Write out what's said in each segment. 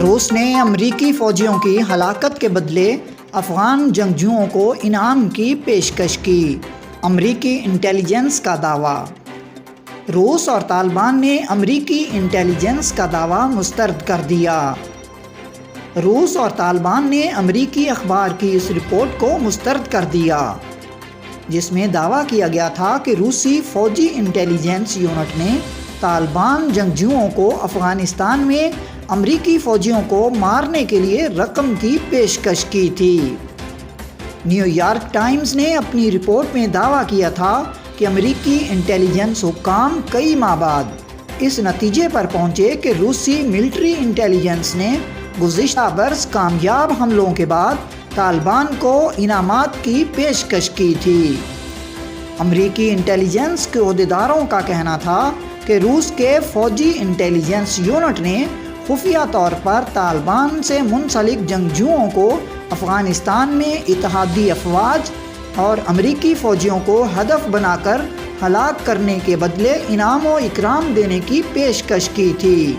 روس نے امریکی فوجیوں کی ہلاکت کے بدلے افغان جنگجوؤں کو انعام کی پیشکش کی۔ امریکی انٹیلیجنس کا دعویٰ۔ روس اور طالبان نے امریکی انٹیلیجنس کا دعویٰ مسترد کر دیا۔ روس اور طالبان نے امریکی اخبار کی اس رپورٹ کو مسترد کر دیا جس میں دعویٰ کیا گیا تھا کہ روسی فوجی انٹیلیجنس یونٹ نے طالبان جنگجوؤں کو افغانستان میں امریکی فوجیوں کو مارنے کے لیے رقم کی پیشکش کی تھی۔ نیو یارک ٹائمز نے اپنی رپورٹ میں دعویٰ کیا تھا کہ امریکی انٹیلیجنس حکام کئی ماہ بعد اس نتیجے پر پہنچے کہ روسی ملٹری انٹیلیجنس نے گزشتہ برس کامیاب حملوں کے بعد طالبان کو انعامات کی پیشکش کی تھی۔ امریکی انٹیلیجنس کے عہدیداروں کا کہنا تھا کہ روس کے فوجی انٹیلیجنس یونٹ نے خفیہ طور پر طالبان سے منسلک جنگجوؤں کو افغانستان میں اتحادی افواج اور امریکی فوجیوں کو ہدف بنا کر ہلاک کرنے کے بدلے انعام و اکرام دینے کی پیشکش کی تھی۔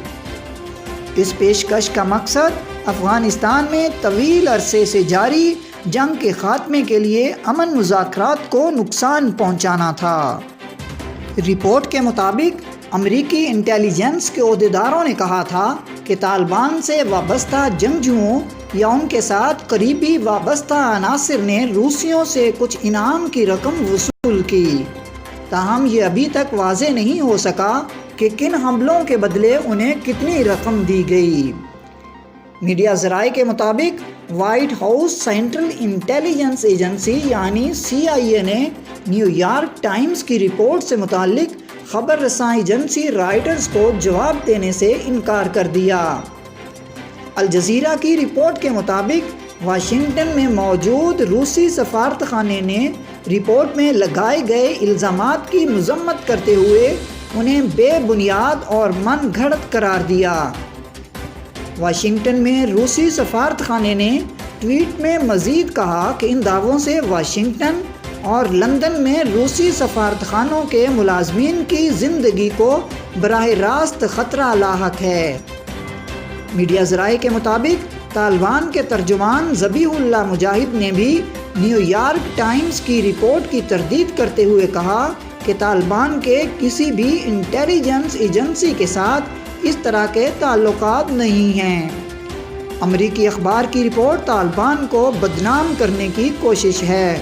اس پیشکش کا مقصد افغانستان میں طویل عرصے سے جاری جنگ کے خاتمے کے لیے امن مذاکرات کو نقصان پہنچانا تھا۔ رپورٹ کے مطابق امریکی انٹیلیجنس کے عہدیداروں نے کہا تھا کہ طالبان سے وابستہ جنگجوؤں یا ان کے ساتھ قریبی وابستہ عناصر نے روسیوں سے کچھ انعام کی رقم وصول کی، تاہم یہ ابھی تک واضح نہیں ہو سکا کہ کن حملوں کے بدلے انہیں کتنی رقم دی گئی۔ میڈیا ذرائع کے مطابق white house central intelligence agency یعنی CIA نے نیو یارک ٹائمز کی رپورٹ سے متعلق خبر رساں ایجنسی رائٹرز کو جواب دینے سے انکار کر دیا۔ الجزیرہ کی رپورٹ کے مطابق واشنگٹن میں موجود روسی سفارت خانے نے رپورٹ میں لگائے گئے الزامات کی مذمت کرتے ہوئے انہیں بے بنیاد اور من گھڑت قرار دیا۔ واشنگٹن میں روسی سفارت خانے نے ٹویٹ میں مزید کہا کہ ان دعووں سے واشنگٹن اور لندن میں روسی سفارت خانوں کے ملازمین کی زندگی کو براہ راست خطرہ لاحق ہے۔ میڈیا ذرائع کے مطابق طالبان کے ترجمان ذبیح اللہ مجاہد نے بھی نیو یارک ٹائمز کی رپورٹ کی تردید کرتے ہوئے کہا کہ طالبان کے کسی بھی انٹیلیجنس ایجنسی کے ساتھ اس طرح کے تعلقات نہیں ہیں۔ امریکی اخبار کی رپورٹ طالبان کو بدنام کرنے کی کوشش ہے۔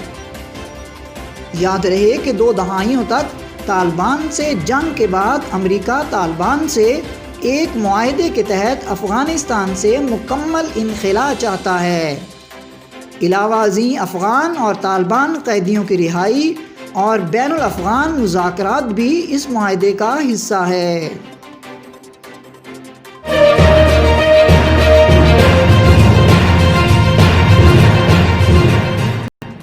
یاد رہے کہ 2 دہائیوں تک طالبان سے جنگ کے بعد امریکہ طالبان سے ایک معاہدے کے تحت افغانستان سے مکمل انخلا چاہتا ہے۔ علاوہ ازیں افغان اور طالبان قیدیوں کی رہائی اور بین الافغان مذاکرات بھی اس معاہدے کا حصہ ہے۔